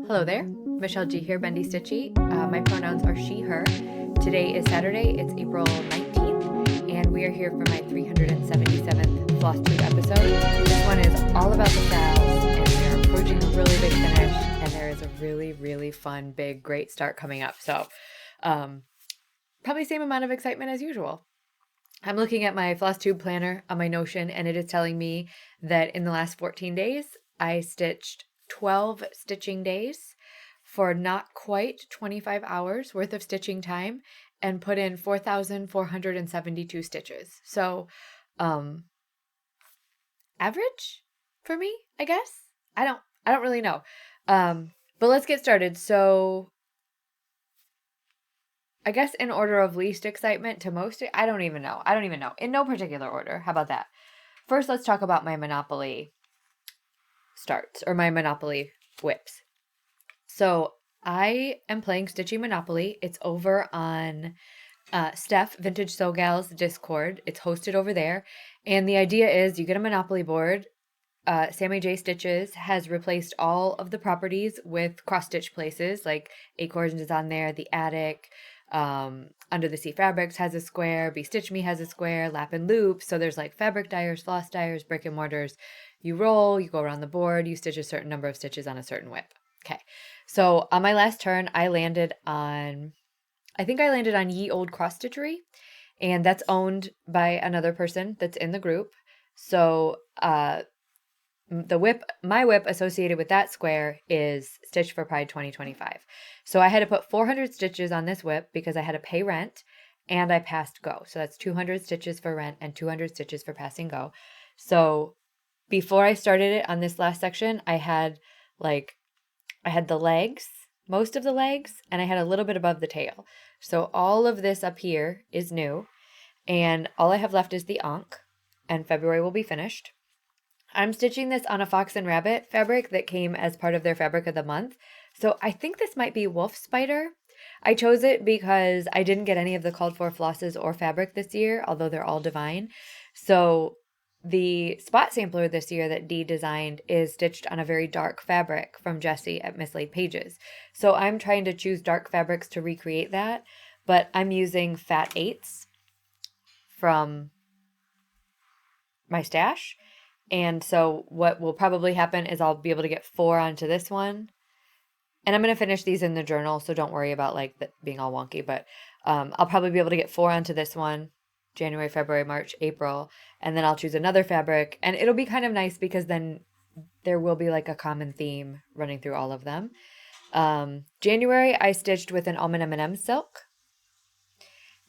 Hello there, Michelle G here, Bendy, Stitchy. My pronouns are she, her. Today is Saturday, it's April 19th, and we are here for my 377th Floss Tube episode. This one is all about the styles, and we are approaching a really big finish, and there is a really, really fun, big, great start coming up. So, probably same amount of excitement as usual. I'm looking at my Floss Tube planner on my Notion, and it is telling me that in the last 14 days, I stitched 12 stitching days for not quite 25 hours worth of stitching time and put in 4,472 stitches. So, average for me, I guess. I don't really know. But let's get started. So, I guess in order of least excitement to most, I don't even know. In no particular order. How about that? First, let's talk about my Monopoly starts or my Monopoly whips. So I am playing Stitchy Monopoly. It's over on Steph, Vintage Sew Gal's Discord. It's hosted over there. And the idea is you get a Monopoly board. Sammy J Stitches has replaced all of the properties with cross-stitch places, like Acorns is on there, the attic, Under the Sea Fabrics has a square, Be Stitch Me has a square, Lap and Loop. So there's like fabric dyers, floss dyers, brick and mortars. You roll, you go around the board, you stitch a certain number of stitches on a certain whip. Okay. So on my last turn, I landed on Ye Old Cross Stitchery, and that's owned by another person that's in the group. So, my whip associated with that square is Stitch for Pride 2025. So I had to put 400 stitches on this whip because I had to pay rent and I passed go. So that's 200 stitches for rent and 200 stitches for passing go. So before I started it on this last section, I had the legs, most of the legs, and I had a little bit above the tail. So all of this up here is new, and all I have left is the ankh, and February will be finished. I'm stitching this on a Fox and Rabbit fabric that came as part of their fabric of the month. So I think this might be Wolf Spider. I chose it because I didn't get any of the called for flosses or fabric this year, although they're all divine. So the spot sampler this year that Dee designed is stitched on a very dark fabric from Jessie at Mislaid Pages. So I'm trying to choose dark fabrics to recreate that, but I'm using Fat 8s from my stash. And so what will probably happen is I'll be able to get 4 onto this one. And I'm going to finish these in the journal, so don't worry about being all wonky. But I'll probably be able to get 4 onto this one, January, February, March, April. And then I'll choose another fabric. And it'll be kind of nice because then there will be like a common theme running through all of them. January, I stitched with an Almond M&M silk.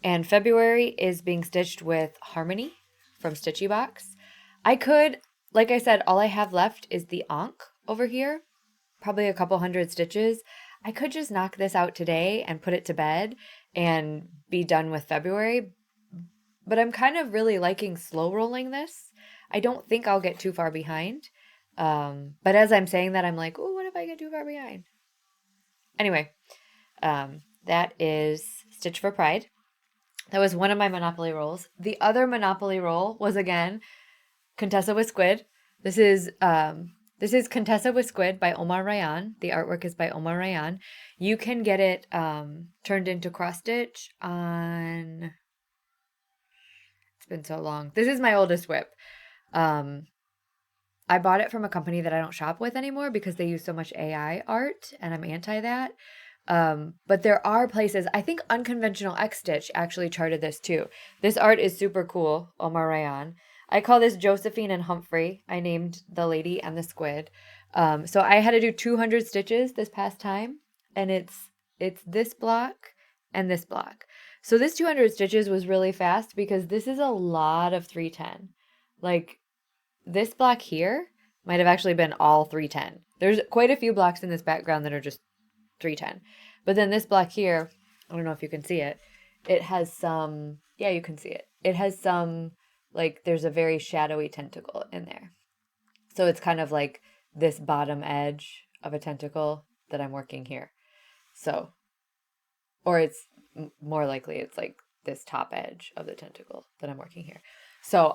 And February is being stitched with Harmony from Stitchy Box. I could, like I said, all I have left is the ankh over here, probably a couple hundred stitches. I could just knock this out today and put it to bed and be done with February. But I'm kind of really liking slow rolling this. I don't think I'll get too far behind. But as I'm saying that, I'm like, oh, what if I get too far behind? Anyway, that is Stitch for Pride. That was one of my Monopoly rolls. The other Monopoly roll was, again, Contessa with Squid. This is Contessa with Squid by Omar Rayyan. The artwork is by Omar Rayyan. You can get it turned into cross stitch on... It's been so long. This is my oldest whip. I bought it from a company that I don't shop with anymore because they use so much AI art, and I'm anti that. But there are places, I think Unconventional X Stitch actually charted this too. This art is super cool, Omar Rayyan. I call this Josephine and Humphrey. I named the lady and the squid. So I had to do 200 stitches this past time, and it's this block and this block. So this 200 stitches was really fast because this is a lot of 310. Like this block here might have actually been all 310. There's quite a few blocks in this background that are just 310. But then this block here, I don't know if you can see it. It has some, yeah, you can see it. It has some, like there's a very shadowy tentacle in there. So it's kind of like this bottom edge of a tentacle that I'm working here. So, or it's more likely it's like this top edge of the tentacle that I'm working here. So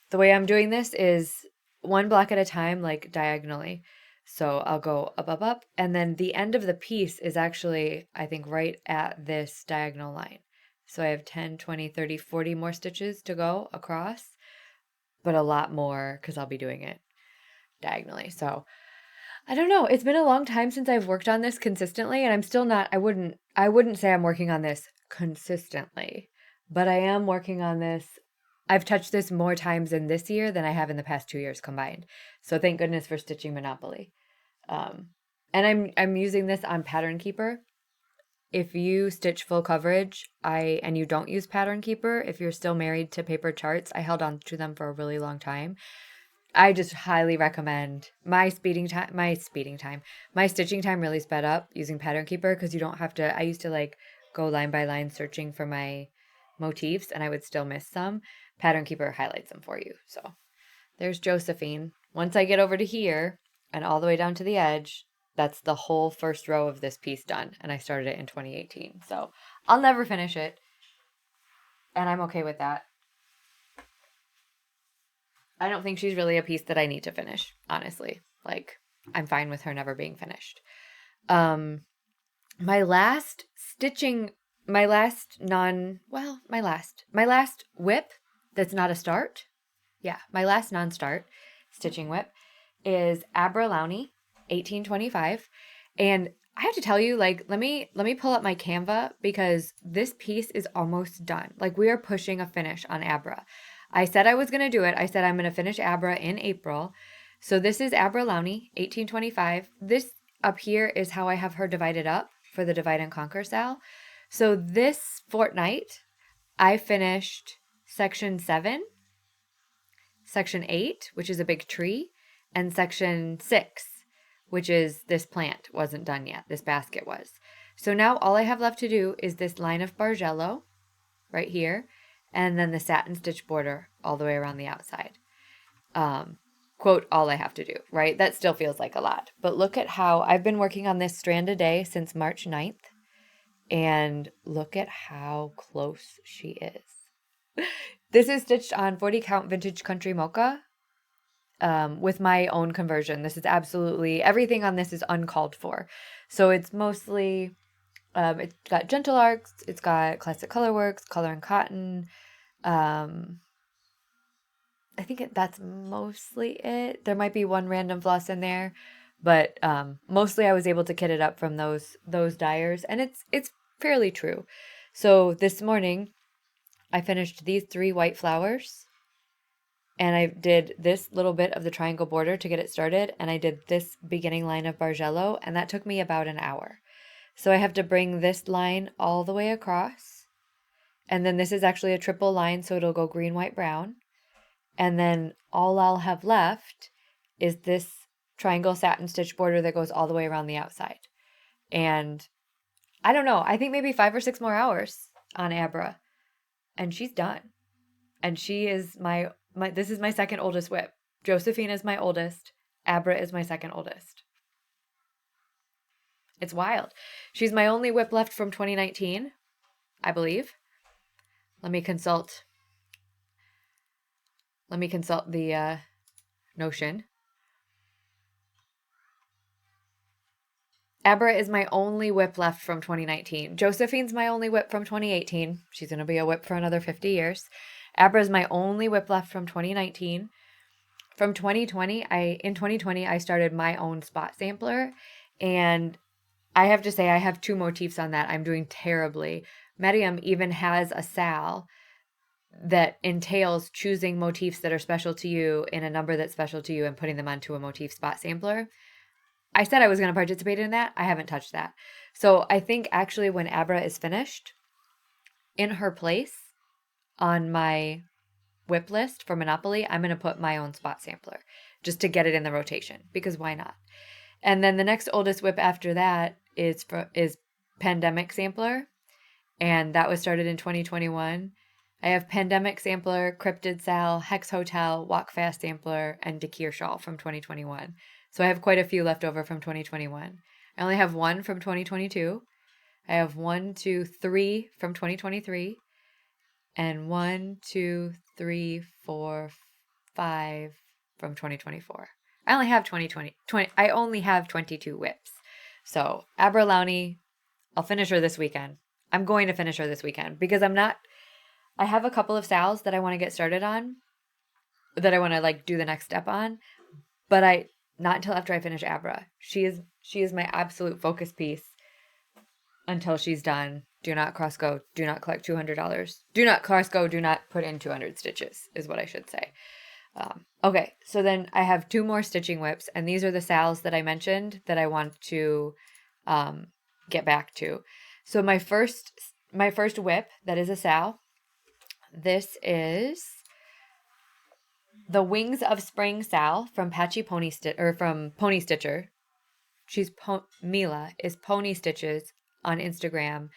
the way I'm doing this is one block at a time, like diagonally. So I'll go up, up, up. And then the end of the piece is actually, I think, right at this diagonal line. So I have 10, 20, 30, 40 more stitches to go across, but a lot more because I'll be doing it diagonally. So I don't know. It's been a long time since I've worked on this consistently, and I'm still not, I wouldn't say I'm working on this consistently, but I am working on this. I've touched this more times in this year than I have in the past 2 years combined. So thank goodness for Stitching Monopoly. And I'm using this on Pattern Keeper. If you stitch full coverage, and you don't use Pattern Keeper, if you're still married to paper charts, I held on to them for a really long time. I just highly recommend my stitching time really sped up using Pattern Keeper because you don't have to. I used to like go line by line searching for my motifs and I would still miss some. Pattern Keeper highlights them for you. So there's Josephine. Once I get over to here and all the way down to the edge, that's the whole first row of this piece done. And I started it in 2018. So I'll never finish it. And I'm okay with that. I don't think she's really a piece that I need to finish, honestly. Like, I'm fine with her never being finished. My last whip that's not a start. Yeah, my last non-start stitching whip is Abra Lowney, 1825. And I have to tell you, like, let me pull up my Canva because this piece is almost done. Like, we are pushing a finish on Abra. I said I was going to do it. I said I'm going to finish Abra in April. So this is Abra Lowney, 1825. This up here is how I have her divided up for the Divide and Conquer Sal. So this fortnight, I finished section 7, section 8, which is a big tree, and section 6, which is this plant wasn't done yet. This basket was. So now all I have left to do is this line of Bargello right here, and then the satin stitch border all the way around the outside. Quote, all I have to do, right? That still feels like a lot. But look at how I've been working on this strand a day since March 9th. And look at how close she is. This is stitched on 40 count vintage country mocha with my own conversion. This is absolutely, everything on this is uncalled for. So it's mostly... it's got gentle arcs, it's got classic colorworks, color and cotton. I think that's mostly it. There might be one random floss in there, but mostly I was able to kit it up from those dyers, and it's fairly true. So this morning, I finished these 3 white flowers, and I did this little bit of the triangle border to get it started, and I did this beginning line of Bargello, and that took me about an hour. So I have to bring this line all the way across. And then this is actually a triple line, so it'll go green, white, brown. And then all I'll have left is this triangle satin stitch border that goes all the way around the outside. And I don't know, I think maybe 5 or 6 more hours on Abra. And she's done. And she is this is my second oldest whip. Josephine is my oldest. Abra is my second oldest. It's wild. She's my only whip left from 2019, I believe. Let me consult the Notion. Abra is my only whip left from 2019. Josephine's my only whip from 2018. She's going to be a whip for another 50 years. Abra is my only whip left from 2019. From 2020, in 2020, I started my own spot sampler, and I have to say I have 2 motifs on that. I'm doing terribly. Medium even has a sal that entails choosing motifs that are special to you in a number that's special to you and putting them onto a motif spot sampler. I said I was going to participate in that. I haven't touched that. So I think actually when Abra is finished, in her place on my whip list for Monopoly, I'm going to put my own spot sampler just to get it in the rotation, because why not? And then the next oldest whip after that is Pandemic Sampler, and that was started in 2021. I have Pandemic Sampler, Cryptid Sal, Hex Hotel, Walk Fast Sampler, and Dakir Shawl from 2021. So I have quite a few left over from 2021. I only have 1 from 2022. I have 1, 2, 3 from 2023. And 1, 2, 3, 4, 5 from 2024. I only have 20. I only have 22 whips. So Abra Lowney, I'll finish her this weekend. I'm going to finish her this weekend because I have a couple of sals that I want to get started on, that I want to like do the next step on, but not until after I finish Abra. She is my absolute focus piece until she's done. Do not cross go. Do not collect $200. Do not cross go. Do not put in 200 stitches is what I should say. Okay, so then I have 2 more stitching whips, and these are the sals that I mentioned that I want to get back to. So my first whip that is a sal. This is the Wings of Spring sal from from Pony Stitcher. Mila is Pony Stitches on Instagram.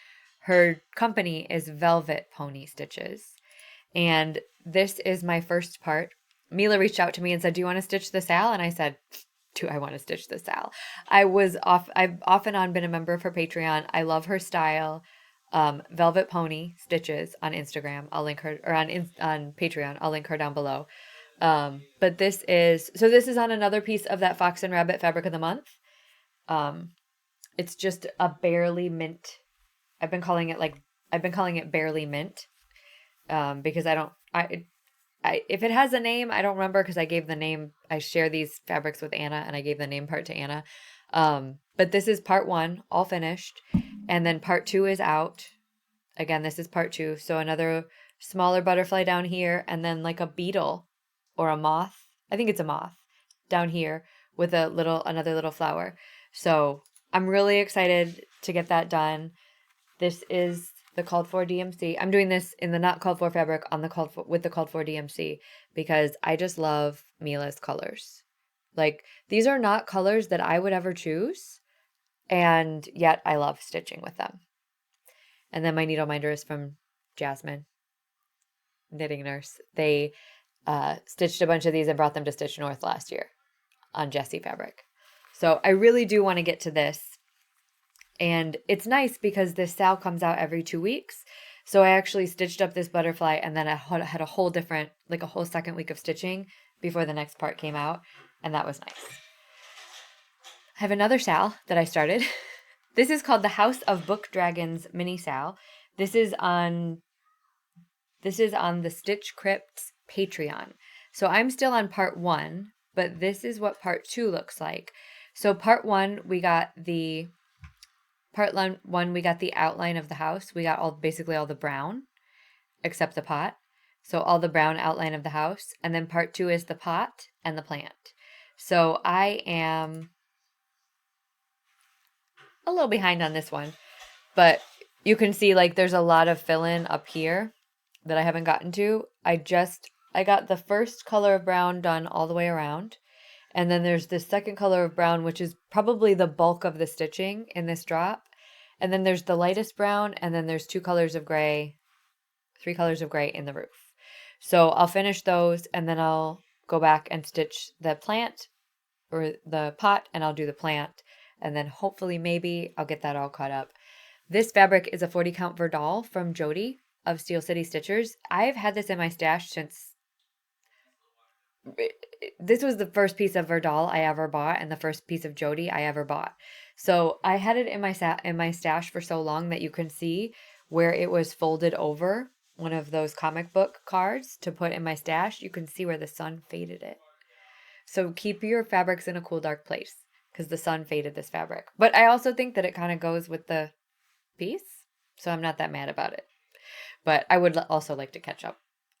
Her company is Velvet Pony Stitches. And this is my first part. Mila reached out to me and said, "Do you want to stitch the sal?" And I said, "Do I want to stitch the sal?" I've off and on been a member of her Patreon. I love her style. Velvet Pony Stitches on Instagram. I'll link her, or on Patreon. I'll link her down below. But this is on another piece of that Fox and Rabbit Fabric of the Month. It's just a barely mint. I've been calling it barely mint. Because if it has a name, I don't remember because I gave the name. I share these fabrics with Anna, and I gave the name part to Anna. But this is part 1, all finished, and then part 2 is out. Again, this is part 2. So another smaller butterfly down here, and then like a beetle or a moth. I think it's a moth down here with another little flower. So I'm really excited to get that done. This is the called for DMC. I'm doing this in the not called for fabric with the called for DMC because I just love Mila's colors. Like, these are not colors that I would ever choose, and yet I love stitching with them. And then my needle minder is from Jasmine Knitting Nurse. They stitched a bunch of these and brought them to Stitch North last year on Jessie fabric. So I really do want to get to this. And it's nice because this sal comes out every 2 weeks. So I actually stitched up this butterfly, and then I had a whole second week of stitching before the next part came out. And that was nice. I have another sal that I started. This is called the House of Book Dragons mini sal. This is on the Stitch Crypt's Patreon. So I'm still on part 1, but this is what part 2 looks like. So part 1, we got the outline of the house. We got basically all the brown, except the pot. So all the brown outline of the house. And then part 2 is the pot and the plant. So I am a little behind on this one. But you can see like there's a lot of fill-in up here that I haven't gotten to. I got the first color of brown done all the way around. And then there's this second color of brown, which is probably the bulk of the stitching in this drop. And then there's the lightest brown, and then there's 3 colors of gray in the roof. So I'll finish those, and then I'll go back and stitch the plant or the pot, and I'll do the plant. And then hopefully maybe I'll get that all caught up. This fabric is a 40 count Verdal from Jody of Steel City Stitchers. I've had this in my stash since this was the first piece of Verdal I ever bought and the first piece of Jody I ever bought. So I had it in my stash for so long that you can see where it was folded over one of those comic book cards to put in my stash. You can see where the sun faded it. So keep your fabrics in a cool, dark place because the sun faded this fabric. But I also think that it kind of goes with the piece, so I'm not that mad about it. But I would also like to catch up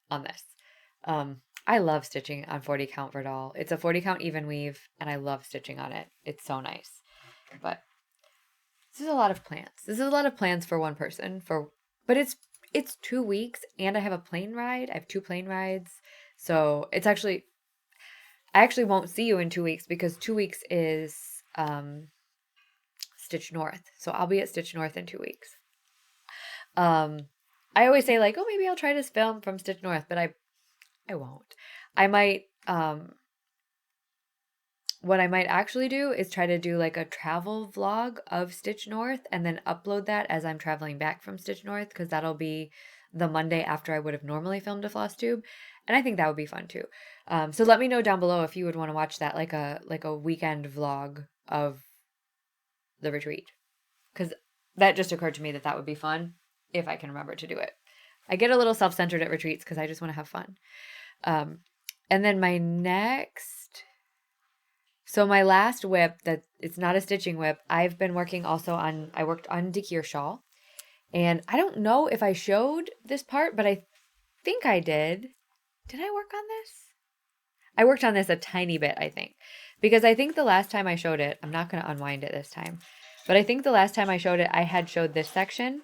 on this. I love stitching on 40 count Verdal. It's a 40 count even weave, and I love stitching on it. It's so nice. But this is a lot of plans. This is a lot of plans for one person. But it's 2 weeks, and I have a plane ride. I have 2 plane rides. So I actually won't see you in 2 weeks because 2 weeks is Stitch North. So I'll be at Stitch North in 2 weeks. I always say like, oh, maybe I'll try this film from Stitch North, but I won't. I might, what I might actually do is try to do like a travel vlog of Stitch North and then upload that as I'm traveling back from Stitch North because that'll be the Monday after I would have normally filmed a floss tube. And I think that would be fun too. So let me know down below if you would want to watch that, like a weekend vlog of the retreat, because that just occurred to me that would be fun if I can remember to do it. I get a little self-centered at retreats because I just want to have fun. And then my last whip, that it's not a stitching whip. I've been working also on, I worked on Dakir shawl, and I don't know if I showed this part, but I think I did. Did I work on this? I worked on this a tiny bit, I think, because I think the last time I showed it, I'm not going to unwind it this time, but I think the last time I showed it, I had showed this section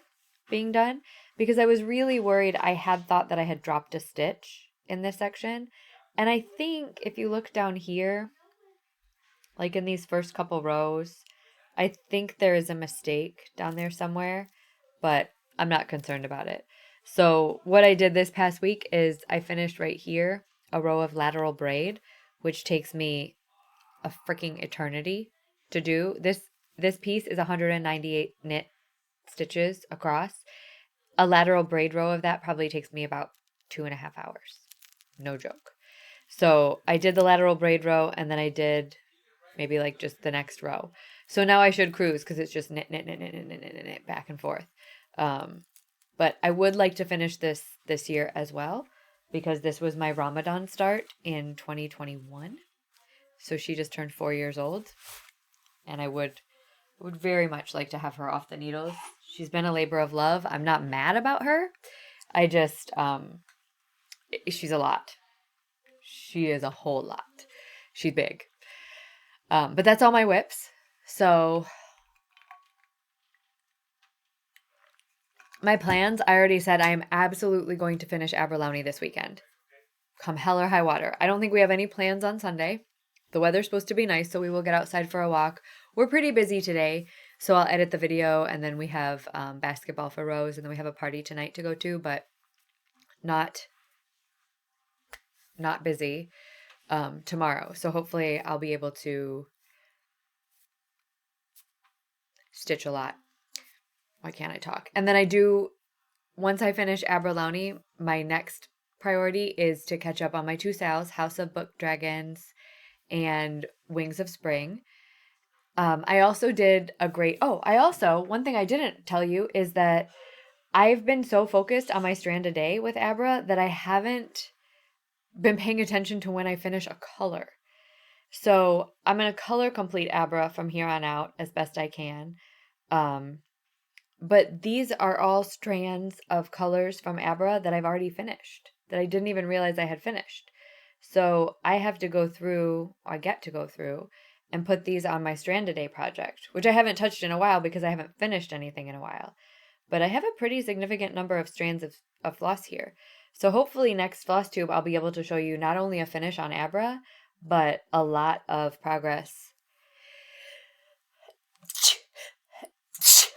being done because I was really worried. I had thought that I had dropped a stitch in this section. And I think if you look down here, like in these first couple rows, I think there is a mistake down there somewhere, but I'm not concerned about it. So what I did this past week is I finished right here a row of lateral braid, which takes me a freaking eternity to do. This piece is 198 knit stitches across. A lateral braid row of that probably takes me about 2.5 hours. No joke. So I did the lateral braid row, and then I did maybe like just the next row. So now I should cruise because it's just knit, knit, knit, knit, knit, knit, knit, knit, back and forth. But I would like to finish this year as well, because this was my Ramadan start in 2021. So she just turned 4 years old, and I would very much like to have her off the needles. She's been a labor of love. I'm not mad about her. I just, she's a lot. She is a whole lot. She's big. But that's all my whips. So my plans, I already said I am absolutely going to finish Aberlowney this weekend. Come hell or high water. I don't think we have any plans on Sunday. The weather's supposed to be nice, so we will get outside for a walk. We're pretty busy today, so I'll edit the video, and then we have basketball for Rose, and then we have a party tonight to go to, but not busy tomorrow. So hopefully I'll be able to stitch a lot. Why can't I talk? And then once I finish Aberlowney, my next priority is to catch up on my 2 sales, House of Book Dragons and Wings of Spring. I also did one thing I didn't tell you is that I've been so focused on my strand a day with Abra that I haven't been paying attention to when I finish a color. So I'm going to color complete Abra from here on out as best I can. But these are all strands of colors from Abra that I've already finished, that I didn't even realize I had finished. So I get to go through and put these on my strand a day project, which I haven't touched in a while because I haven't finished anything in a while. But I have a pretty significant number of strands of floss here. So hopefully next floss tube, I'll be able to show you not only a finish on Abra, but a lot of progress. It's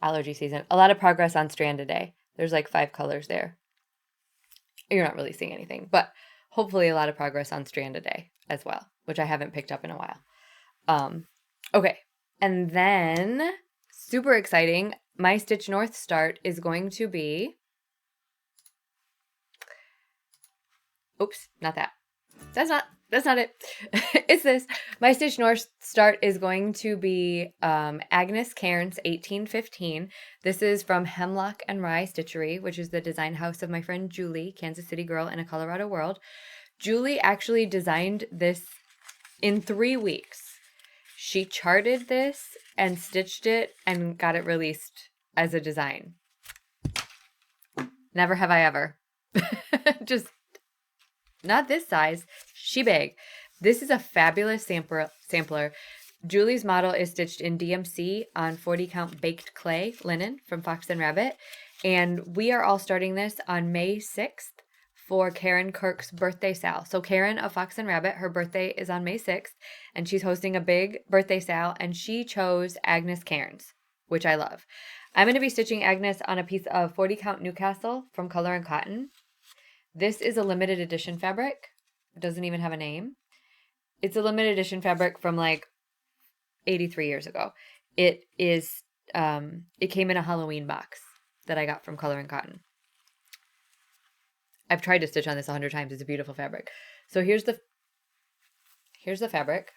allergy season. A lot of progress on strand a day. There's like 5 colors there. You're not really seeing anything, but hopefully a lot of progress on strand a day as well, which I haven't picked up in a while. Okay. And then super exciting, my Stitch North start is going to be, oops, not that. That's not it. It's this. My Stitch North start is going to be Agnes Cairns 1815. This is from Hemlock and Rye Stitchery, which is the design house of my friend Julie, Kansas City girl in a Colorado world. Julie actually designed this in 3 weeks. She charted this and stitched it and got it released as a design. Never have I ever. Just not this size. She big. This is a fabulous sampler. Julie's model is stitched in DMC on 40 count baked clay linen from Fox and Rabbit. And we are all starting this on May 6th for Karen Kirk's birthday sale. So Karen of Fox and Rabbit, her birthday is on May 6th, and she's hosting a big birthday sale, and she chose Agnes Cairns, which I love. I'm going to be stitching Agnes on a piece of 40 count Newcastle from Color and Cotton. This is a limited edition fabric. It doesn't even have a name. It's a limited edition fabric from like 83 years ago. It came in a Halloween box that I got from Color and Cotton. I've tried to stitch on this 100 times. It's a beautiful fabric. So here's the fabric.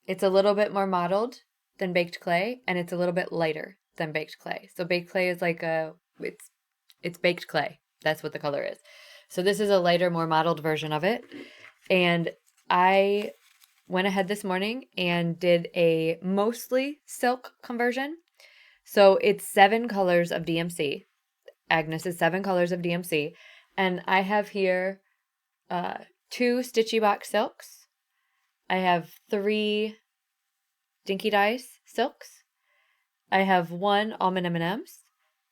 It's a little bit more mottled than baked clay, and it's a little bit lighter than baked clay. So baked clay is like it's baked clay. That's what the color is. So this is a lighter, more mottled version of it. And I went ahead this morning and did a mostly silk conversion. So it's 7 colors of DMC. Agnes is 7 colors of DMC. And I have here 2 Stitchy box silks. I have 3 Dinky Dice silks. I have 1 almond M&Ms.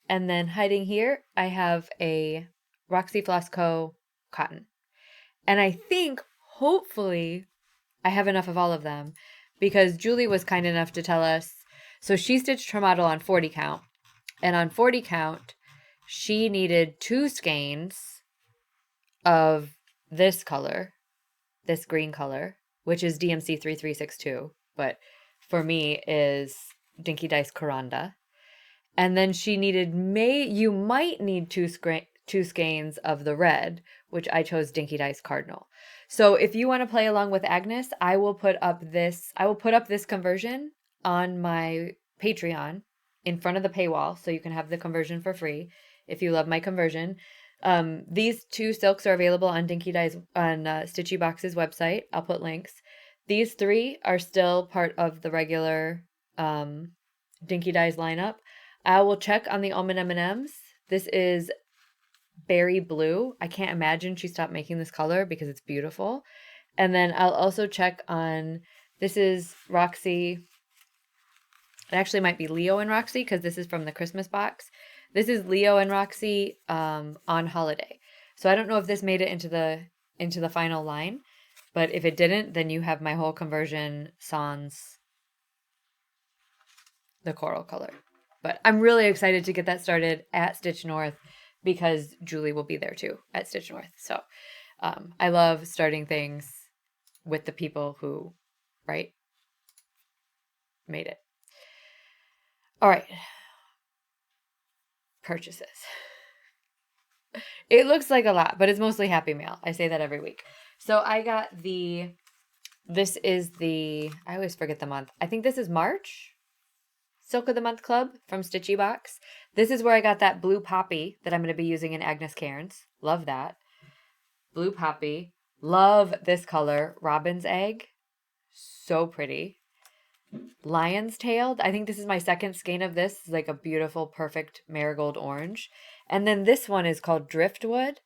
And then hiding here, I have a Roxy Floss Co. cotton. And I think, hopefully, I have enough of all of them because Julie was kind enough to tell us. So she stitched her model on 40 count. And on 40 count, she needed 2 skeins of this color, this green color, which is DMC 3362, but for me is Dinky Dice Coranda. And then she needed, you might need 2 skeins of the red, which I chose Dinky Dice Cardinal. So if you want to play along with Agnes, I will put up this conversion on my Patreon in front of the paywall, so you can have the conversion for free if you love my conversion. These 2 silks are available on Dinky Dice on Stitchy Box's website. I'll put links. These 3 are still part of the regular Dinky Dice lineup. I will check on the almond M&Ms. This is berry blue. I can't imagine she stopped making this color because it's beautiful. And then I'll also check on, this is Roxy. It actually might be Leo and Roxy because this is from the Christmas box. This is Leo and Roxy on holiday. So I don't know if this made it into the final line, but if it didn't, then you have my whole conversion sans the coral color. But I'm really excited to get that started at Stitch North because Julie will be there too at Stitch North. So I love starting things with the people who, right, made it. All right. Purchases. It looks like a lot, but it's mostly Happy Mail. I say that every week. So I got I always forget the month. I think this is March. Silk of the Month Club from Stitchy Box. This is where I got that blue poppy that I'm going to be using in Agnes Cairns. Love that. Blue poppy. Love this color. Robin's egg. So pretty. Lion's tailed. I think this is my second skein of this. It's like a beautiful, perfect marigold orange. And then this one is called Driftwood.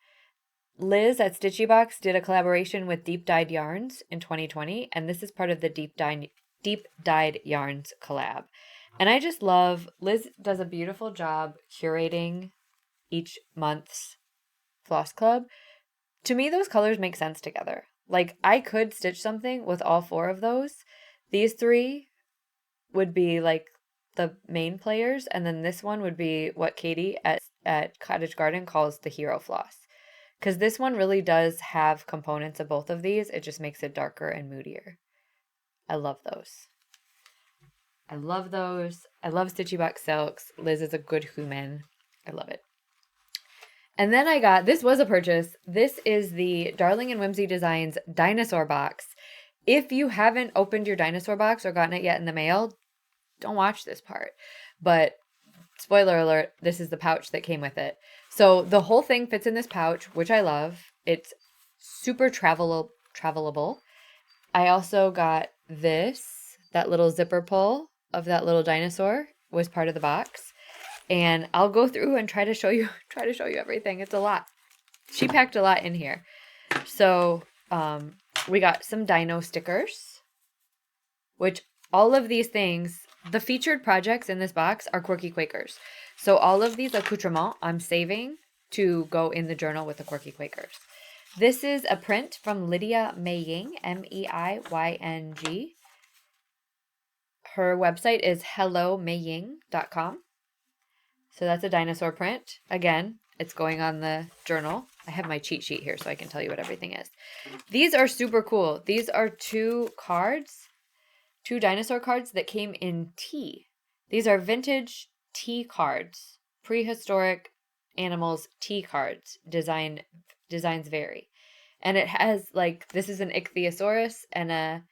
Liz at Stitchy Box did a collaboration with Deep Dyed Yarns in 2020. And this is part of the Deep Dyed Yarns collab. And I just love, Liz does a beautiful job curating each month's Floss Club. To me, those colors make sense together. Like, I could stitch something with all 4 of those. These 3 would be like the main players, and then this one would be what Katie at Cottage Garden calls the hero floss. Because this one really does have components of both of these. It just makes it darker and moodier. I love those. I love those. I love Stitchy Box Silks. Liz is a good human. I love it. And then I got, this was a purchase. This is the Darling and Whimsy Designs Dinosaur box. If you haven't opened your Dinosaur box or gotten it yet in the mail, don't watch this part. But spoiler alert, this is the pouch that came with it. So the whole thing fits in this pouch, which I love. It's super travelable. I also got that little zipper pull of that little dinosaur was part of the box. And I'll go through and try to show you everything. It's a lot. She packed a lot in here. So we got some dino stickers, which all of these things, the featured projects in this box are Quirky Quakers. So all of these accoutrements I'm saving to go in the journal with the Quirky Quakers. This is a print from Lydia Meiying, Meiying. Her website is hellomeiying.com. So that's a dinosaur print. Again, it's going on the journal. I have my cheat sheet here so I can tell you what everything is. These are super cool. These are 2 dinosaur cards that came in tea. These are vintage tea cards, prehistoric animals' T cards. Designs vary. And it has, like, this is an ichthyosaurus and a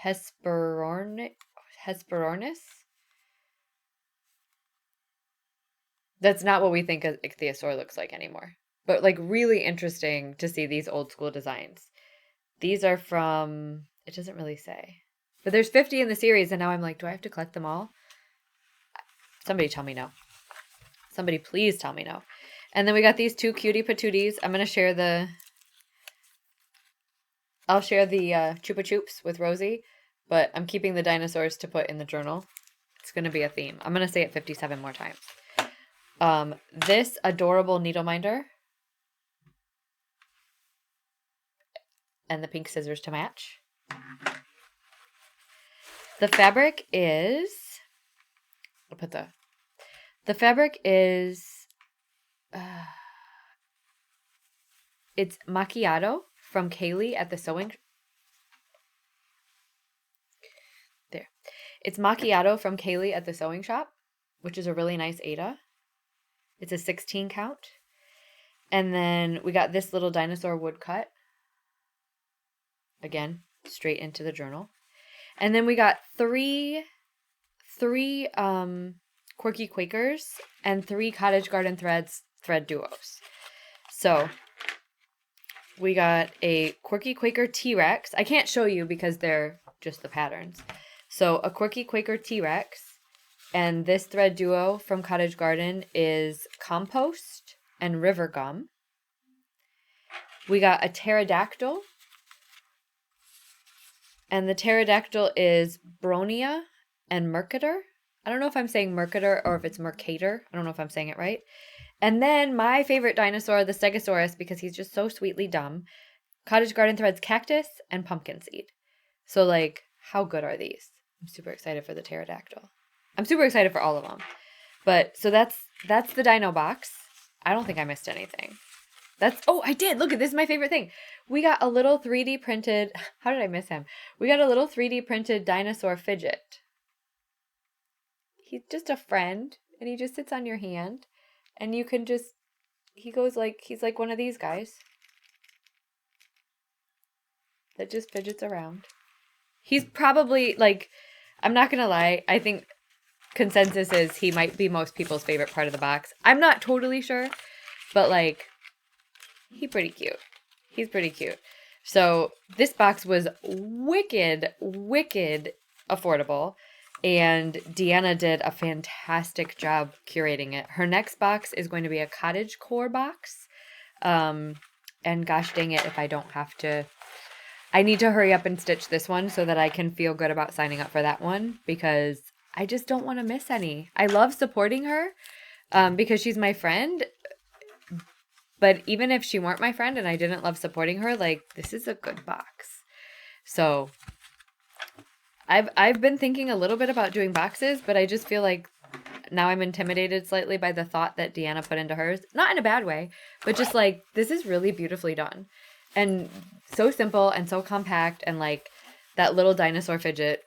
Hesperornis. That's not what we think an ichthyosaur looks like anymore. But, like, really interesting to see these old school designs. These are from, it doesn't really say. But there's 50 in the series, and now I'm like, do I have to collect them all? Somebody tell me no. Somebody please tell me no. And then we got these 2 cutie patooties. I'm going to share I'll share the Chupa Chups with Rosie, but I'm keeping the dinosaurs to put in the journal. It's going to be a theme. I'm going to say it 57 more times. This adorable needle minder. And the pink scissors to match. The fabric is, it's macchiato from Kaylee at the sewing. There. It's macchiato from Kaylee at the sewing shop, which is a really nice Ada. It's a 16 count. And then we got this little dinosaur woodcut. Again, straight into the journal. And then we got three Quirky Quakers and 3 Cottage Garden thread duos. So we got a Quirky Quaker T-Rex. I can't show you because they're just the patterns. So a Quirky Quaker T-Rex, and this thread duo from Cottage Garden is Compost and River Gum. We got a pterodactyl, and the pterodactyl is Bronia and Mercator. I don't know if I'm saying Mercator or if it's Mercator. I don't know if I'm saying it right. And then my favorite dinosaur, the Stegosaurus, because he's just so sweetly dumb. Cottage Garden Threads Cactus and Pumpkin Seed. So, like, how good are these? I'm super excited for the pterodactyl. I'm super excited for all of them. But, so that's the dino box. I don't think I missed anything. Oh, I did. Look, this is my favorite thing. We got a little 3D printed, how did I miss him? We got a little 3D printed dinosaur fidget. He's just a friend, and he just sits on your hand, and you can just, he's like one of these guys that just fidgets around. He's probably, like, I'm not going to lie, I think consensus is he might be most people's favorite part of the box. I'm not totally sure, but, like, he's pretty cute. He's pretty cute. So this box was wicked affordable. And Deanna did a fantastic job curating it. Her next box is going to be a cottage core box. And gosh dang it if I don't have to. I need to hurry up and stitch this one so that I can feel good about signing up for that one. Because I just don't want to miss any. I love supporting her because she's my friend. But even if she weren't my friend and I didn't love supporting her, like, this is a good box. So I've been thinking a little bit about doing boxes, but I just feel like now I'm intimidated slightly by the thought that Deanna put into hers. Not in a bad way, but just like, this is really beautifully done. And so simple and so compact, and like that little dinosaur fidget,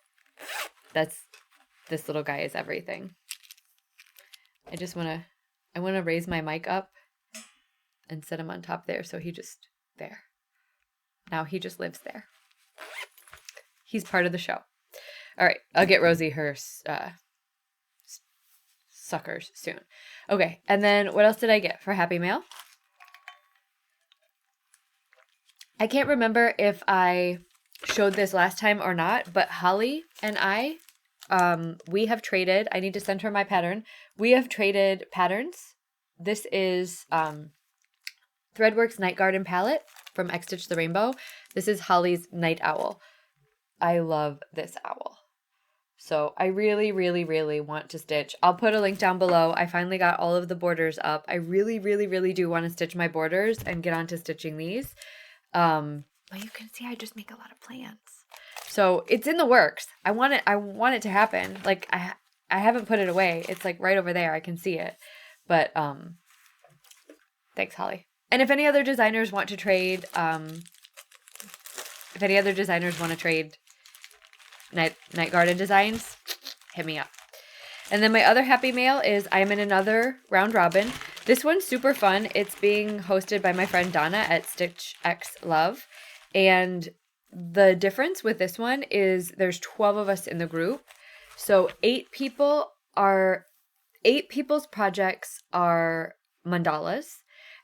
this little guy is everything. I want to raise my mic up and set him on top there, so he just, there. Now he just lives there. He's part of the show. All right, I'll get Rosie her suckers soon. Okay, and then what else did I get for Happy Mail? I can't remember if I showed this last time or not, but Holly and I, we have traded. I need to send her my pattern. We have traded patterns. This is Threadworks Night Garden palette from X Stitch the Rainbow. This is Holly's Night Owl. I love this owl. So I really, really, really want to stitch. I'll put a link down below. I finally got all of the borders up. I really, really, really do want to stitch my borders and get on to stitching these. But you can see I just make a lot of plans. So it's in the works. I want it to happen. Like I haven't put it away. It's like right over there. I can see it. But thanks, Holly. And if any other designers want to trade, Night Garden designs, hit me up. And then my other Happy Mail is I'm in another round robin. This one's super fun. It's being hosted by my friend Donna at Stitch X Love. And the difference with this one is there's 12 of us in the group. So 8 people's projects are mandalas.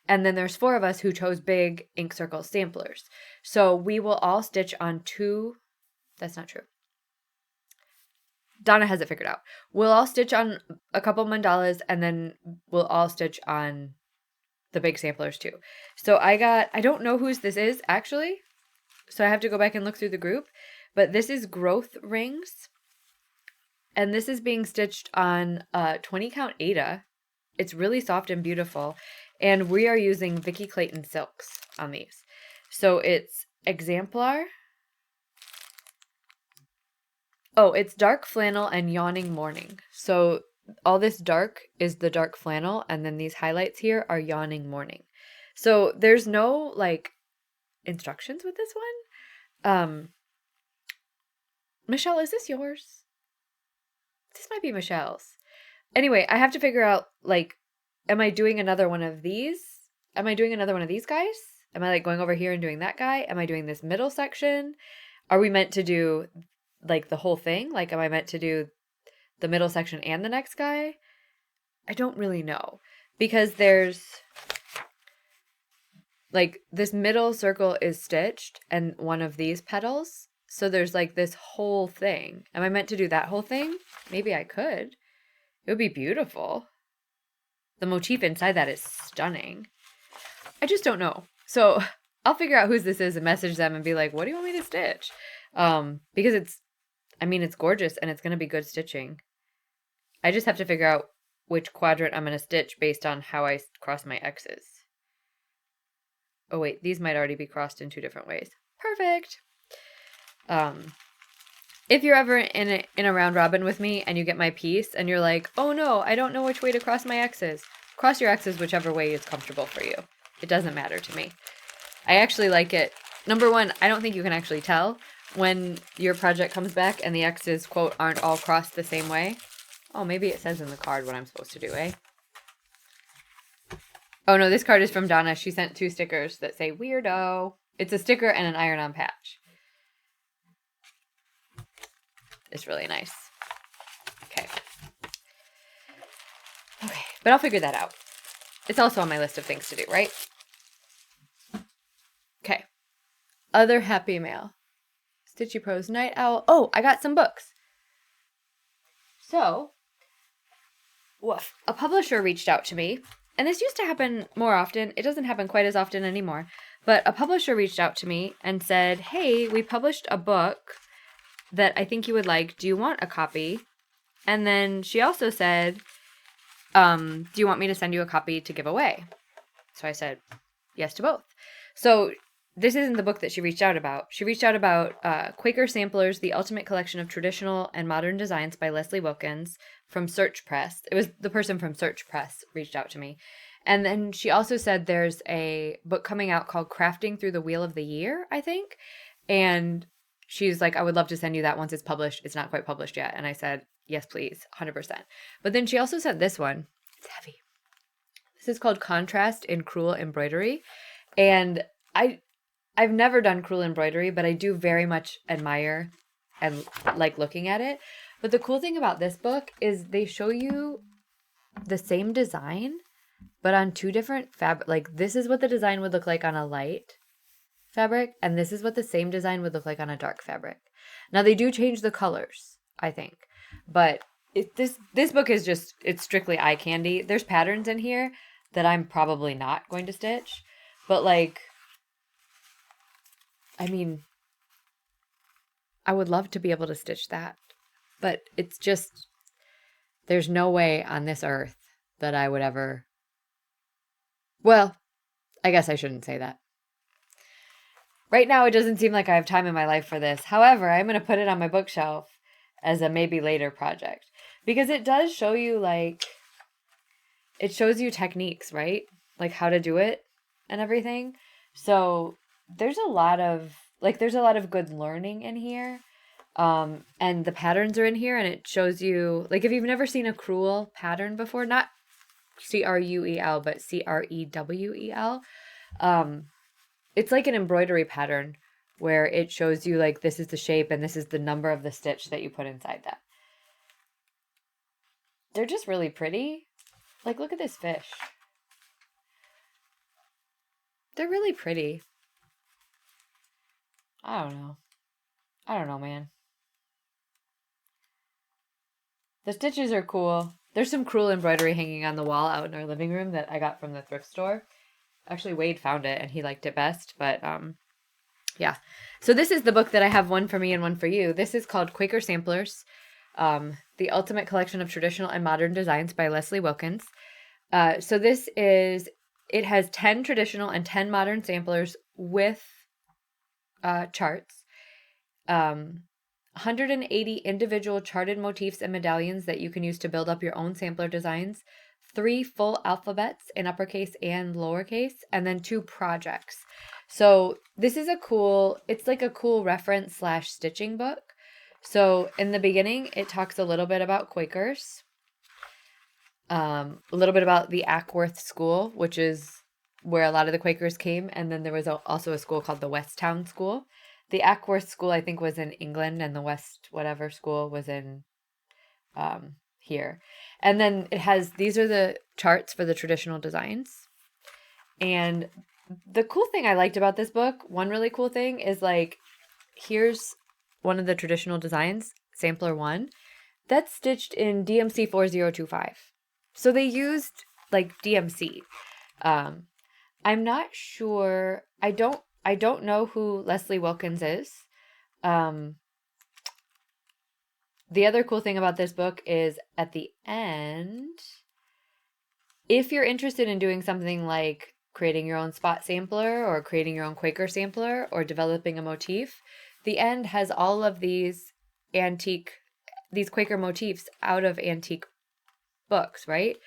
And then there's 4 of us who chose big ink circle samplers. So we will all stitch on 2. That's not true. Donna has it figured out. We'll all stitch on a couple mandalas, and then we'll all stitch on the big samplers too. So I don't know whose this is actually. So I have to go back and look through the group. But this is Growth Rings. And this is being stitched on 20 count Aida. It's really soft and beautiful. And we are using Vicky Clayton silks on these. So it's Exemplar. Oh, it's dark flannel and yawning morning. So all this dark is the dark flannel, and then these highlights here are yawning morning. So there's no like instructions with this one. Michelle, is this yours? This might be Michelle's. Anyway, I have to figure out like, am I doing another one of these? Am I doing another one of these guys? Am I like going over here and doing that guy? Am I doing this middle section? Are we meant to do like the whole thing? Like, am I meant to do the middle section and the next guy? I don't really know, because there's like this middle circle is stitched and one of these petals. So there's like this whole thing. Am I meant to do that whole thing? Maybe I could. It would be beautiful. The motif inside that is stunning. I just don't know. So I'll figure out whose this is and message them and be like, what do you want me to stitch? Because it's gorgeous and it's going to be good stitching. I just have to figure out which quadrant I'm going to stitch based on how I cross my X's. Oh wait, these might already be crossed in 2 different ways. Perfect. If you're ever in a round robin with me and you get my piece and you're like, oh no, I don't know which way to cross my X's. Cross your X's whichever way is comfortable for you. It doesn't matter to me. I actually like it. Number one, I don't think you can actually tell when your project comes back and the X's, quote, aren't all crossed the same way. Oh, maybe it says in the card what I'm supposed to do, eh? Oh no, this card is from Donna. She sent 2 stickers that say weirdo. It's a sticker and an iron-on patch. It's really nice. Okay. Okay, but I'll figure that out. It's also on my list of things to do, right? Okay. Other happy mail. Stitchy Pros Night Owl. Oh, I got some books. So, woof, a publisher reached out to me, and this used to happen more often. It doesn't happen quite as often anymore. But a publisher reached out to me and said, hey, we published a book that I think you would like. Do you want a copy? And then she also said, do you want me to send you a copy to give away? So I said yes to both. So this isn't the book that she reached out about. She reached out about Quaker Samplers, The Ultimate Collection of Traditional and Modern Designs by Leslie Wilkins from Search Press. It was the person from Search Press reached out to me. And then she also said there's a book coming out called Crafting Through the Wheel of the Year, I think. And she's like, I would love to send you that once it's published. It's not quite published yet. And I said, yes, please, 100%. But then she also said this one. It's heavy. This is called Contrast in Crewel Embroidery. And I've never done crewel embroidery, but I do very much admire and like looking at it. But the cool thing about this book is they show you the same design, but on 2 different fabric. Like this is what the design would look like on a light fabric, and this is what the same design would look like on a dark fabric. Now they do change the colors, I think, but this book is just, it's strictly eye candy. There's patterns in here that I'm probably not going to stitch, but like, I mean, I would love to be able to stitch that, but it's just, there's no way on this earth that I would ever, well, I guess I shouldn't say that. Right now, it doesn't seem like I have time in my life for this. However, I'm going to put it on my bookshelf as a maybe later project, because it does show you like, it shows you techniques, right? Like how to do it and everything. So there's a lot of good learning in here. And the patterns are in here, and it shows you, like, if you've never seen a crewel pattern before, not Cruel, but Crewel. It's like an embroidery pattern where it shows you like this is the shape and this is the number of the stitch that you put inside that. They're just really pretty. Like, look at this fish. They're really pretty. I don't know, man. The stitches are cool. There's some Cruel embroidery hanging on the wall out in our living room that I got from the thrift store. Actually, Wade found it and he liked it best, but yeah. So this is the book that I have, one for me and one for you. This is called Quaker Samplers, The Ultimate Collection of Traditional and Modern Designs by Leslie Wilkins. So it has 10 traditional and 10 modern samplers with charts. 180 individual charted motifs and medallions that you can use to build up your own sampler designs. 3 full alphabets in uppercase and lowercase, and then 2 projects. So this is it's like a cool reference / stitching book. So in the beginning, it talks a little bit about Quakers, a little bit about the Ackworth School, which is where a lot of the Quakers came. And then there was also a school called the Westtown School. The Ackworth School, I think, was in England, and the West whatever school was in here. And then these are the charts for the traditional designs. And the cool thing I liked about this book, one really cool thing is like, here's one of the traditional designs, sampler 1, that's stitched in DMC 4025. So they used like DMC. I'm not sure. I don't know who Leslie Wilkins is. The other cool thing about this book is at the end, if you're interested in doing something like creating your own spot sampler or creating your own Quaker sampler or developing a motif, the end has all of these Quaker motifs out of antique books, right?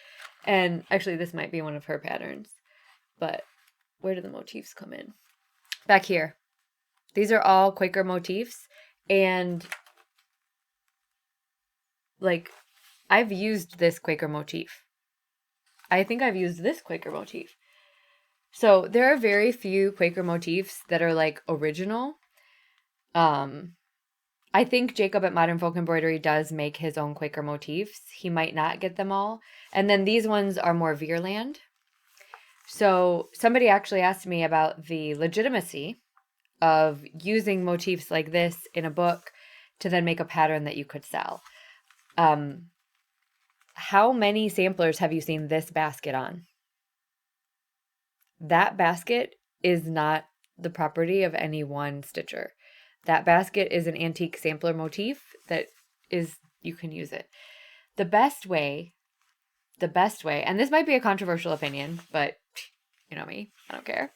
And actually this might be one of her patterns, but where do the motifs come in? Back here. These are all Quaker motifs, and like, I've used this Quaker motif. I think I've used this Quaker motif. So there are very few Quaker motifs that are like original. I think Jacob at Modern Folk Embroidery does make his own Quaker motifs. He might not get them all. And then these ones are more Veerland. So somebody actually asked me about the legitimacy of using motifs like this in a book to then make a pattern that you could sell. How many samplers have you seen this basket on? That basket is not the property of any one stitcher. That basket is an antique sampler motif you can use it. The best way, and this might be a controversial opinion, but you know me, I don't care.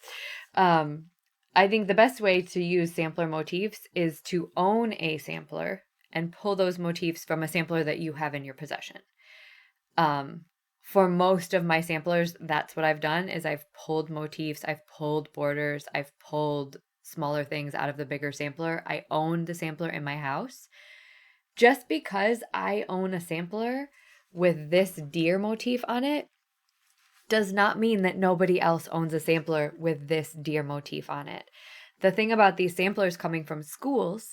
I think the best way to use sampler motifs is to own a sampler and pull those motifs from a sampler that you have in your possession. For most of my samplers, that's what I've done is I've pulled motifs, I've pulled borders, I've pulled smaller things out of the bigger sampler. I own the sampler in my house. Just because I own a sampler with this deer motif on it does not mean that nobody else owns a sampler with this deer motif on it. The thing about these samplers coming from schools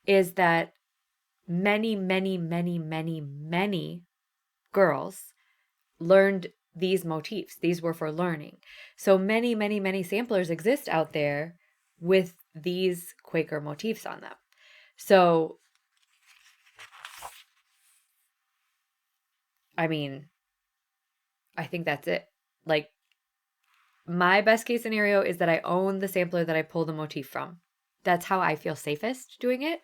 is that many, many, many, many, many girls learned these motifs. These were for learning. So many, many, many samplers exist out there with these Quaker motifs on them. So, I mean, I think that's it. Like, my best case scenario is that I own the sampler that I pull the motif from. That's how I feel safest doing it.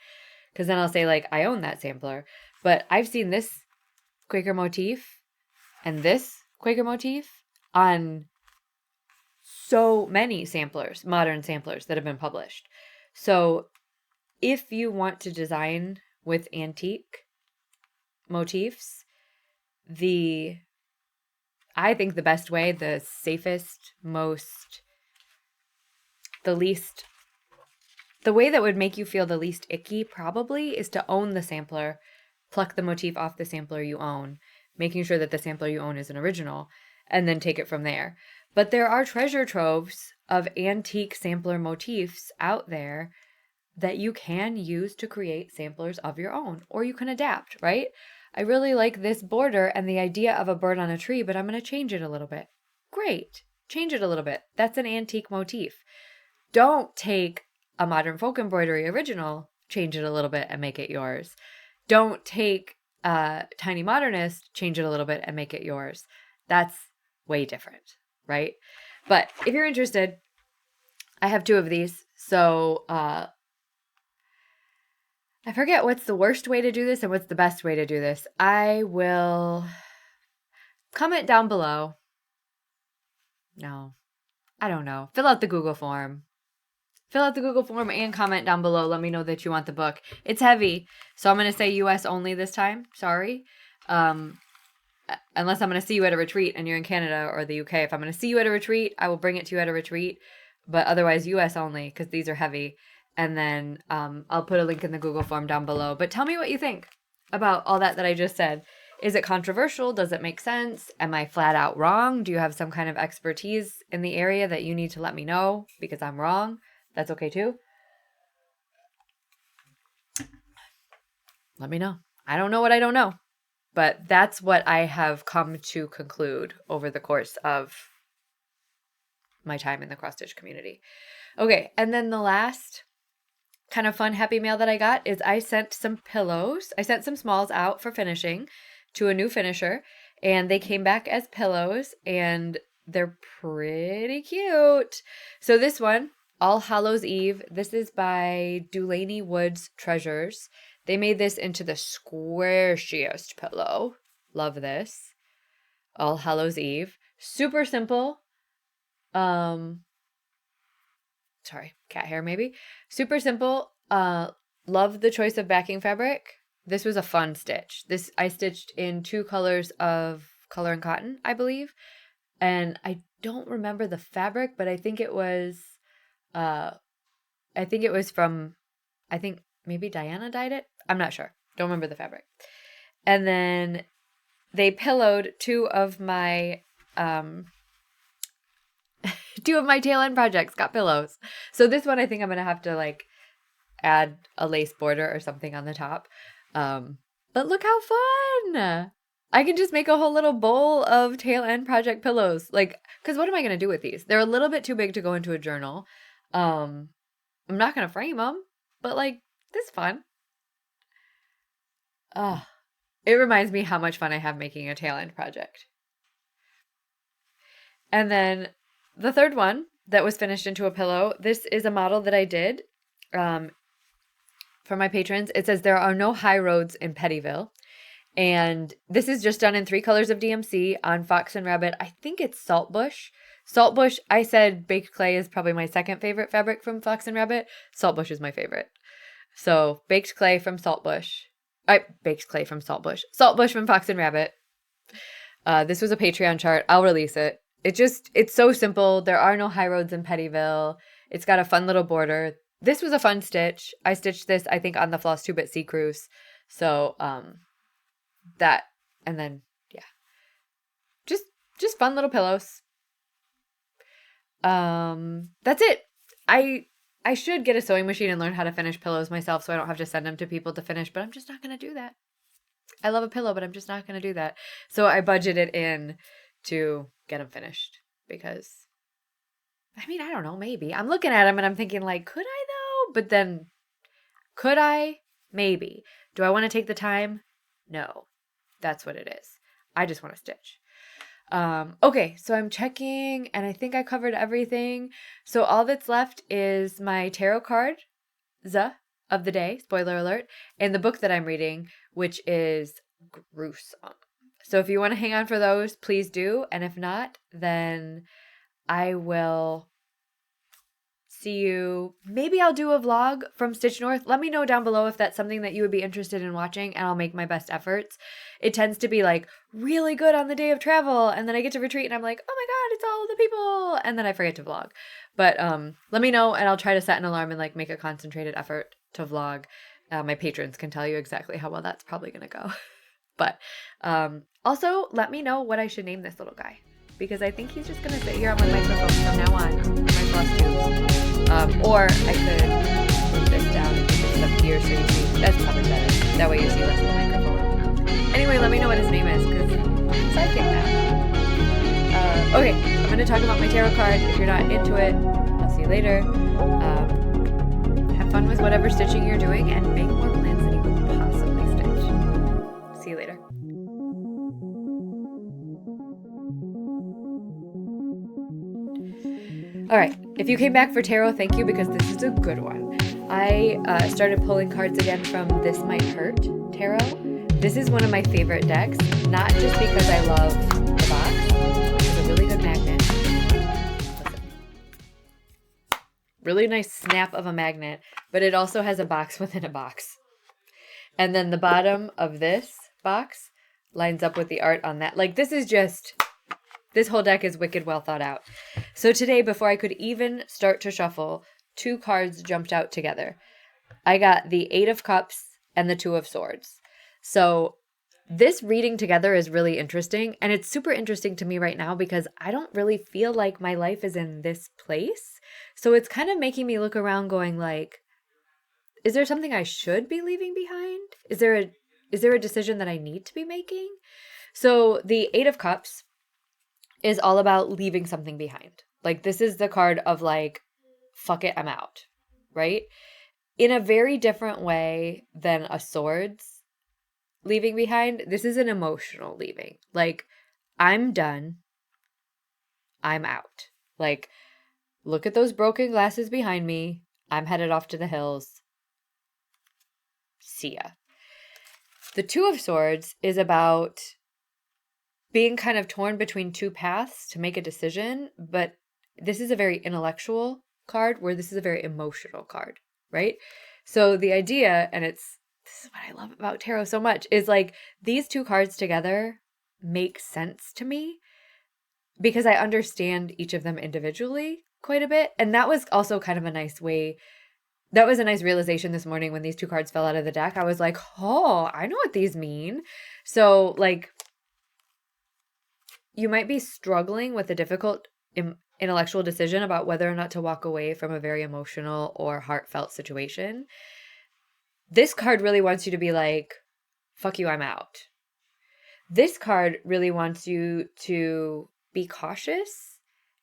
Because then I'll say, like, I own that sampler. But I've seen this Quaker motif and this Quaker motif on so many samplers, modern samplers that have been published. So if you want to design with antique motifs, I think the best way, the safest, the way that would make you feel the least icky probably is to own the sampler, pluck the motif off the sampler you own, making sure that the sampler you own is an original, and then take it from there. But there are treasure troves of antique sampler motifs out there that you can use to create samplers of your own, or you can adapt, right? I really like this border and the idea of a bird on a tree, but I'm going to change it a little bit. Great. Change it a little bit. That's an antique motif. Don't take a modern folk embroidery original, change it a little bit and make it yours. Don't take Tiny Modernist, change it a little bit and make it yours. That's way different, right? But if you're interested, I have 2 of these. So I forget what's the worst way to do this and what's the best way to do this. I will comment down below. No, I don't know. Fill out the Google form. Fill out the Google form and comment down below. Let me know that you want the book. It's heavy, so I'm going to say US only this time. Sorry. Unless I'm going to see you at a retreat and you're in Canada or the UK. If I'm going to see you at a retreat, I will bring it to you at a retreat. But otherwise, US only, because these are heavy. And then I'll put a link in the Google form down below. But tell me what you think about all that I just said. Is it controversial? Does it make sense? Am I flat out wrong? Do you have some kind of expertise in the area that you need to let me know because I'm wrong? That's okay too. Let me know. I don't know what I don't know. But that's what I have come to conclude over the course of my time in the cross-stitch community. Okay, and then the last kind of fun, happy mail that I got is I sent some pillows. I sent some smalls out for finishing to a new finisher, and they came back as pillows, and they're pretty cute. So this one, All Hallows Eve, this is by Dulaney Woods Treasures. They made this into the squishiest pillow. Love this. All Hallows Eve. Super simple. Sorry, cat hair maybe. Super simple. Love the choice of backing fabric. This was a fun stitch. This I stitched in 2 colors of color and cotton, I believe. And I don't remember the fabric, but I think it was from, I think maybe Diana dyed it. I'm not sure. Don't remember the fabric. And then they pillowed 2 of my tail end projects got pillows. So this one I think I'm gonna have to like add a lace border or something on the top. But look how fun! I can just make a whole little bowl of tail end project pillows. Like, because what am I gonna do with these? They're a little bit too big to go into a journal. I'm not gonna frame them, but like this is fun. It reminds me how much fun I have making a tail end project. And then the third one that was finished into a pillow, this is a model that I did for my patrons. It says there are no high roads in Pettyville. And this is just done in 3 colors of DMC on Fox and Rabbit. I think it's Saltbush. Saltbush, I said baked clay is probably my second favorite fabric from Fox and Rabbit. Saltbush is my favorite. So baked clay from Saltbush. Baked clay from Saltbush. Saltbush from Fox and Rabbit. This was a Patreon chart. I'll release it. It's so simple. There are no high roads in Pettyville. It's got a fun little border. This was a fun stitch. I stitched this, I think, on the Floss Tube at Sea Cruise. So, that, and then, yeah. Just fun little pillows. That's it. I should get a sewing machine and learn how to finish pillows myself so I don't have to send them to people to finish, but I'm just not going to do that. I love a pillow, but I'm just not going to do that. So I budgeted in to get them finished because, I mean, I don't know, maybe. I'm looking at them and I'm thinking like, could I though? But then, could I? Maybe. Do I want to take the time? No. That's what it is. I just want to stitch. Okay, so I'm checking and I think I covered everything. So all that's left is my tarot card, of the day, spoiler alert, and the book that I'm reading, which is gruesome. So if you want to hang on for those, please do. And if not, then I will see you. Maybe I'll do a vlog from Stitch North. Let me know down below if that's something that you would be interested in watching, and I'll make my best efforts. It tends to be like really good on the day of travel, and then I get to retreat and I'm like, oh my god, it's all the people, and then I forget to vlog. But let me know and I'll try to set an alarm and like make a concentrated effort to vlog. My patrons can tell you exactly how well that's probably gonna go. But also let me know what I should name this little guy. because I think he's just going to sit here on my microphone from now on my floss tubes. Or I could move this down and put this up here so you see. That's probably better. That way you see less of the microphone. Anyway, let me know what his name is, because I think that. Okay, I'm going to talk about my tarot card. If you're not into it, I'll see you later. Have fun with whatever stitching you're doing and make more plans than you could possibly stitch. See you later. Alright, if you came back for tarot, thank you, because this is a good one. I started pulling cards again from This Might Hurt Tarot. This is one of my favorite decks, not just because I love the box. It's a really good magnet. Listen. Really nice snap of a magnet, but it also has a box within a box. And then the bottom of this box lines up with the art on that. Like, this whole deck is wicked well thought out. So today, before I could even start to shuffle, two cards jumped out together. I got the Eight of Cups and the Two of Swords. So this reading together is really interesting. And it's super interesting to me right now because I don't really feel like my life is in this place. So it's kind of making me look around going like, is there something I should be leaving behind? Is there a decision that I need to be making? So the Eight of Cups is all about leaving something behind. Like, this is the card of like, fuck it, I'm out, right? In a very different way than a Swords leaving behind, this is an emotional leaving. Like, I'm done. I'm out. Like, look at those broken glasses behind me. I'm headed off to the hills. See ya. The Two of Swords is about being kind of torn between two paths to make a decision, but this is a very intellectual card where this is a very emotional card, right? So the idea, and this is what I love about tarot so much, is like these two cards together make sense to me because I understand each of them individually quite a bit. And that was also kind of a nice way. That was a nice realization this morning when these two cards fell out of the deck. I was like, oh, I know what these mean. So like, you might be struggling with a difficult intellectual decision about whether or not to walk away from a very emotional or heartfelt situation. This card really wants you to be like, fuck you, I'm out. This card really wants you to be cautious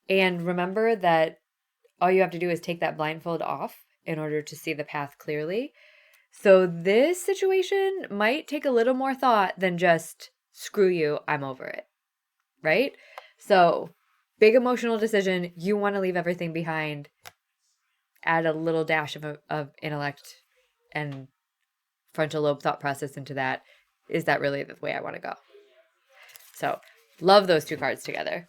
and remember that all you have to do is take that blindfold off in order to see the path clearly. So this situation might take a little more thought than just, screw you, I'm over it. Right? So, big emotional decision. You want to leave everything behind. Add a little dash of intellect and frontal lobe thought process into that. Is that really the way I want to go? So, love those two cards together.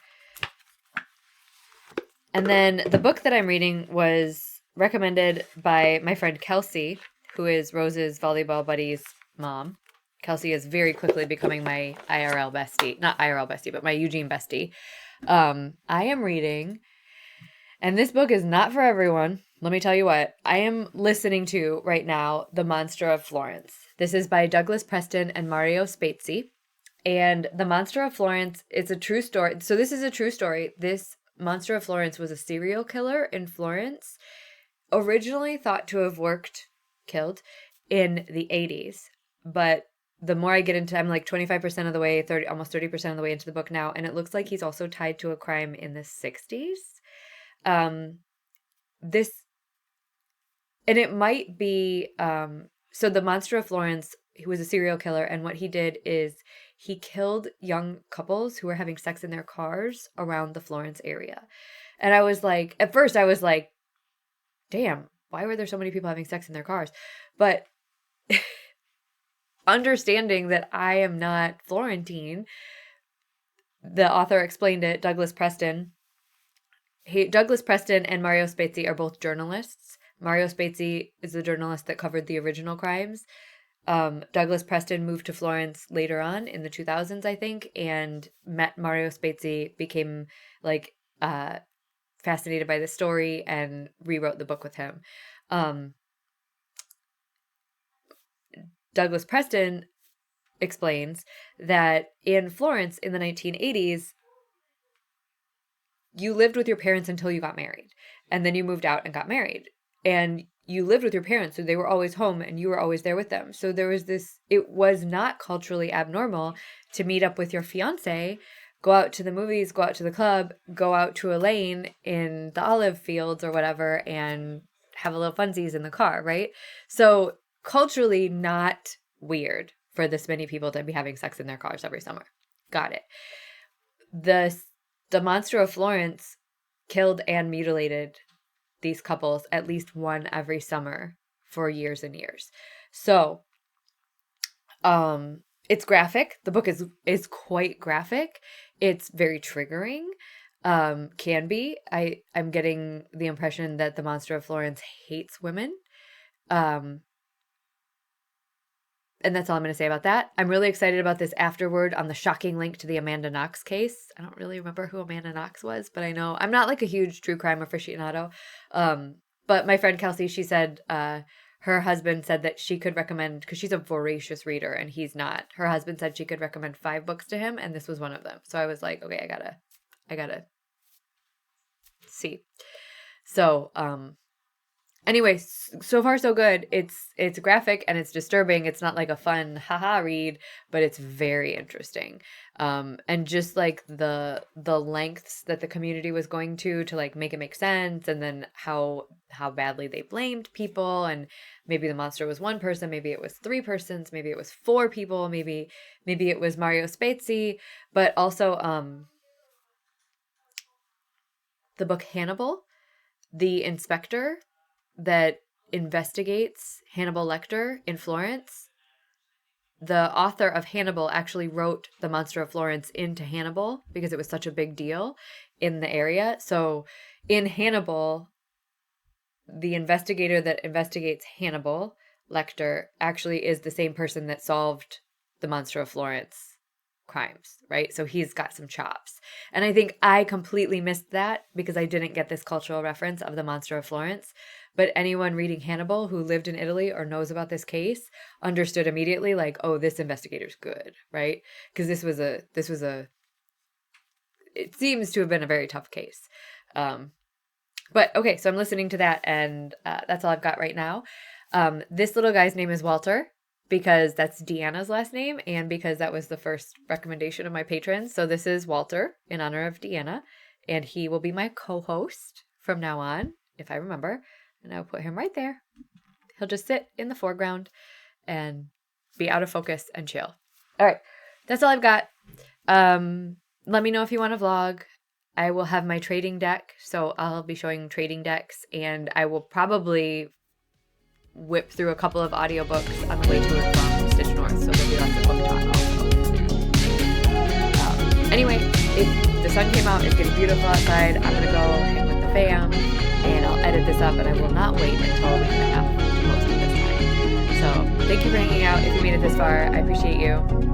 And then the book that I'm reading was recommended by my friend Kelsey, who is Rose's volleyball buddy's mom. Kelsey is very quickly becoming my IRL bestie. Not IRL bestie, but my Eugene bestie. I am reading, and this book is not for everyone. Let me tell you what. I am listening to right now The Monster of Florence. This is by Douglas Preston and Mario Spezzi. And The Monster of Florence, it's a true story. So this is a true story. This Monster of Florence was a serial killer in Florence, originally thought to have killed in the 80s. But the more I get into, I'm like 25% of the way, almost 30% of the way into the book now, and it looks like he's also tied to a crime in the 60s. And it might be, so the Monster of Florence, he was a serial killer, and what he did is he killed young couples who were having sex in their cars around the Florence area. And I was like, at first I was like, damn, why were there so many people having sex in their cars? But understanding that I am not Florentine, the author explained it, Douglas Preston and Mario Spezzi are both journalists. Mario Spezzi is the journalist that covered the original crimes. Douglas Preston moved to Florence later on in the 2000s, I think, and met Mario Spezzi, became like fascinated by the story, and rewrote the book with him. Douglas Preston explains that in Florence in the 1980s, you lived with your parents until you got married, and then you moved out and got married, and you lived with your parents, so they were always home and you were always there with them. So there was this, it was not culturally abnormal to meet up with your fiance, go out to the movies, go out to the club, go out to a lane in the olive fields or whatever, and have a little funsies in the car, right? So culturally not weird for this many people to be having sex in their cars every summer. Got it. The monster of Florence killed and mutilated these couples, at least one every summer for years and years. So, it's graphic. The book is quite graphic. It's very triggering. Can be. I'm getting the impression that the monster of Florence hates women. And that's all I'm going to say about that. I'm really excited about this afterword on the shocking link to the Amanda Knox case. I don't really remember who Amanda Knox was, but I know I'm not like a huge true crime aficionado. But my friend Kelsey, she said her husband said that she could recommend, because she's a voracious reader and he's not. Her husband said she could recommend 5 books to him, and this was one of them. So I was like, okay, I gotta see. So, anyway, so far so good. It's graphic and it's disturbing. It's not like a fun haha read, but it's very interesting. And just like the lengths that the community was going to like make it make sense, and then how badly they blamed people, and maybe the monster was one person, maybe it was 3 persons, maybe it was 4 people, maybe it was Mario Spezzi, but also the book Hannibal, the inspector that investigates Hannibal Lecter in Florence. The author of Hannibal actually wrote The Monster of Florence into Hannibal because it was such a big deal in the area. So in Hannibal, the investigator that investigates Hannibal Lecter actually is the same person that solved the Monster of Florence crimes, right? So he's got some chops. And I think I completely missed that because I didn't get this cultural reference of the Monster of Florence. But anyone reading Hannibal who lived in Italy or knows about this case understood immediately, like, oh, this investigator's good, right? Because this was a it seems to have been a very tough case. But okay, so I'm listening to that, and that's all I've got right now. This little guy's name is Walter, because that's Deanna's last name, and because that was the first recommendation of my patrons. So this is Walter in honor of Deanna, and he will be my co-host from now on, if I remember. And I'll put him right there. He'll just sit in the foreground and be out of focus and chill. All right, that's all I've got. Let me know if you want to vlog. I will have my trading deck, so I'll be showing trading decks, and I will probably whip through a couple of audiobooks on the way to and from Stitch North, so there'll be lots of book talk also. Anyway, the sun came out, it's getting beautiful outside. I'm gonna go hang with the fam, and I'll edit this up, and I will not wait until a week and a half to post it this time. So thank you for hanging out. If you made it this far, I appreciate you.